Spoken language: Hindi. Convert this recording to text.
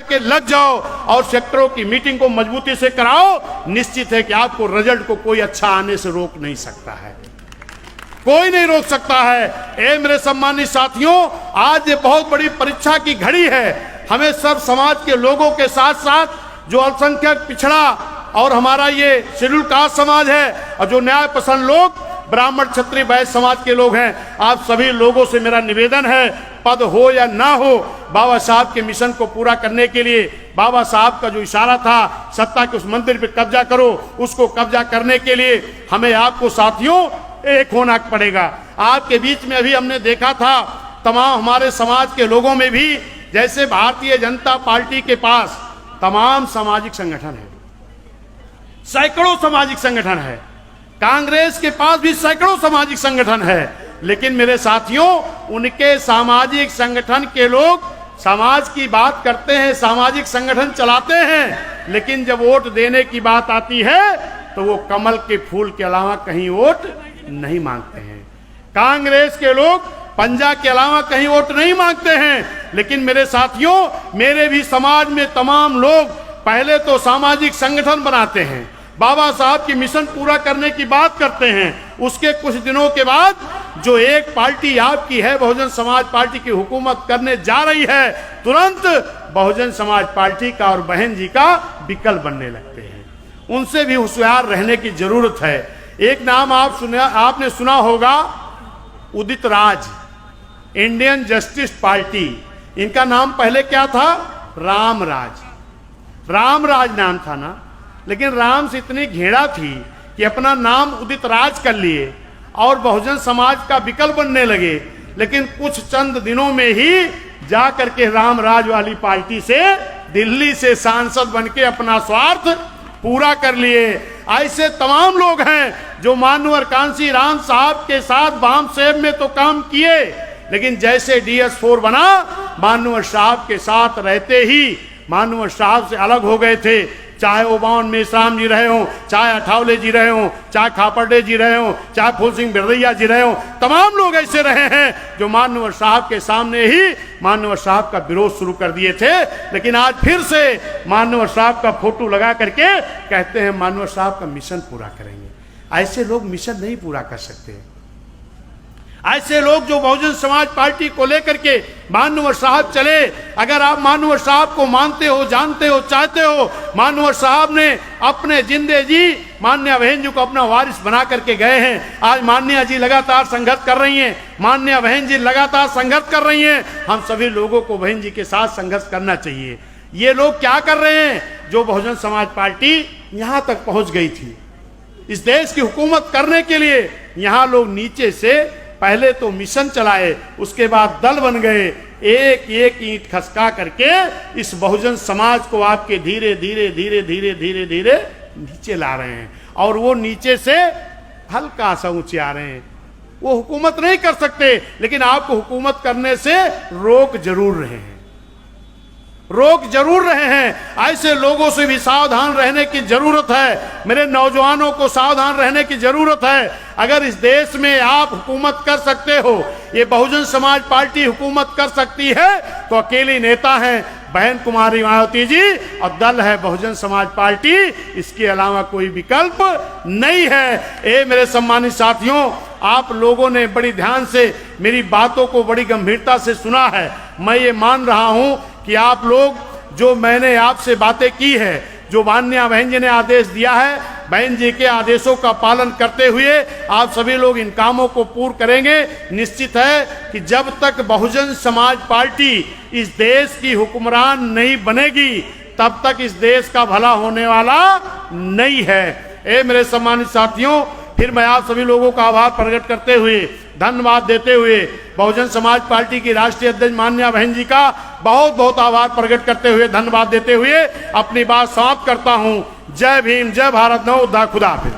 जाके लग जाओ और सेक्टरों की मीटिंग को मजबूती से कराओ, निश्चित है कि आपको रिजल्ट को कोई अच्छा आने से रोक नहीं सकता है, कोई नहीं रोक सकता है। ए मेरे सम्मानित साथियों, आज ये बहुत बड़ी परीक्षा की घड़ी है। हमें सब समाज के लोगों के साथ साथ जो अल्पसंख्यक, पिछड़ा और हमारा ये शेड्यूल कास्ट समाज है और जो न्याय पसंद लोग, ब्राह्मण, क्षत्रिय, वैश्य समाज के लोग हैं, आप सभी लोगों से मेरा निवेदन है, पद हो या ना हो, बाबा साहब के मिशन को पूरा करने के लिए, बाबा साहब का जो इशारा था सत्ता के उस मंदिर पे कब्जा करो, उसको कब्जा करने के लिए हमें आपको साथियों एक होना पड़ेगा। आपके बीच में अभी हमने देखा था तमाम हमारे समाज के लोगों में भी, जैसे भारतीय जनता पार्टी के पास तमाम सामाजिक संगठन है, सैकड़ों सामाजिक संगठन है, कांग्रेस के पास भी सैकड़ों सामाजिक संगठन है, लेकिन मेरे साथियों उनके सामाजिक संगठन के लोग समाज की बात करते हैं, सामाजिक संगठन चलाते हैं, लेकिन जब वोट देने की बात आती है तो वो कमल के फूल के अलावा कहीं वोट नहीं मांगते हैं। कांग्रेस के लोग पंजा के अलावा कहीं वोट नहीं मांगते हैं, लेकिन मेरे साथियों, मेरे भी समाज में तमाम लोग पहले तो सामाजिक संगठन बनाते हैं, बाबा साहब की मिशन पूरा करने की बात करते हैं, उसके कुछ दिनों के बाद जो एक पार्टी आपकी है, बहुजन समाज पार्टी की हुकूमत करने जा रही है, तुरंत बहुजन समाज पार्टी का और बहन जी का विकल्प बनने लगते हैं। उनसे भी होशियार रहने की जरूरत है। एक नाम आपने सुना होगा, Udit Raj, Indian justice party. इनका नाम पहले क्या था? रामराज। रामराज नाम था ना, लेकिन राम से इतनी घेरा थी कि अपना नाम उदित राज कर लिए और बहुजन समाज का विकल्प बनने लगे, लेकिन कुछ चंद दिनों में ही जा करके रामराज वाली पार्टी से दिल्ली से सांसद बनके अपना स्वार्थ पूरा कर लिए। ऐसे तमाम लोग हैं जो मानवर कांसी राम साहब के साथ बाम सेब में तो काम किए, लेकिन जैसे DS4 बना, मानवर साहब के साथ रहते ही मानवर साहब से अलग हो गए थे। चाहे ओबावन मेश्राम जी रहे हों, चाहे अठावले जी रहे हों, चाहे खापड़े जी रहे हों, चाहे फूल सिंह बिरदैया जी रहे हों, तमाम लोग ऐसे रहे हैं जो मानवर साहब के सामने ही मानवर साहब का विरोध शुरू कर दिए थे, लेकिन आज फिर से मानवर साहब का फोटो लगा करके कहते हैं मानवर साहब का मिशन पूरा करेंगे। ऐसे लोग मिशन नहीं पूरा कर सकते। ऐसे लोग जो बहुजन समाज पार्टी को लेकर के मानवर साहब चले, अगर आप मानवर साहब को मानते हो, जानते हो, चाहते हो, मानवर साहब ने अपने जिंदे जी मान्या बहन जी को अपना वारिस बना करके गए हैं। आज मान्या जी लगातार संघर्ष कर रही हैं, मान्या बहन जी लगातार संघर्ष कर रही हैं। हम सभी लोगों को बहन जी के साथ संघर्ष करना चाहिए। ये लोग क्या कर रहे हैं? जो बहुजन समाज पार्टी यहाँ तक पहुँच गई थी, इस देश की हुकूमत करने के लिए, यहाँ लोग नीचे से पहले तो मिशन चलाए, उसके बाद दल बन गए, एक एक ईंट खसका करके इस बहुजन समाज को आपके धीरे धीरे धीरे धीरे धीरे धीरे नीचे ला रहे हैं, और वो नीचे से हल्का सा ऊंचे आ रहे हैं। वो हुकूमत नहीं कर सकते, लेकिन आपको हुकूमत करने से रोक जरूर रहे हैं, रोक जरूर रहे हैं। ऐसे लोगों से भी सावधान रहने की जरूरत है। मेरे नौजवानों को सावधान रहने की जरूरत है। अगर इस देश में आप हुकूमत कर सकते हो, ये बहुजन समाज पार्टी हुकूमत कर सकती है, तो अकेली नेता हैं बहन कुमारी मायावती जी और दल है बहुजन समाज पार्टी, इसके अलावा कोई विकल्प नहीं है। ए मेरे सम्मानित साथियों, आप लोगों ने बड़ी ध्यान से मेरी बातों को बड़ी गंभीरता से सुना है। मैं ये मान रहा हूं कि आप लोग, जो मैंने आपसे बातें की है, जो माननीय बहन जी ने आदेश दिया है, बहन जी के आदेशों का पालन करते हुए आप सभी लोग इन कामों को पूर्ण करेंगे। निश्चित है कि जब तक बहुजन समाज पार्टी इस देश की हुक्मरान नहीं बनेगी, तब तक इस देश का भला होने वाला नहीं है। ए मेरे सम्मानित साथियों, फिर मैं आप सभी लोगों का आभार प्रकट करते हुए, धन्यवाद देते हुए, बहुजन समाज पार्टी की राष्ट्रीय अध्यक्ष मान्या बहन जी का बहुत बहुत आभार प्रकट करते हुए, धन्यवाद देते हुए अपनी बात समाप्त करता हूं। जय भीम, जय भारत, नमो बुद्धाय, खुदा हाफिज।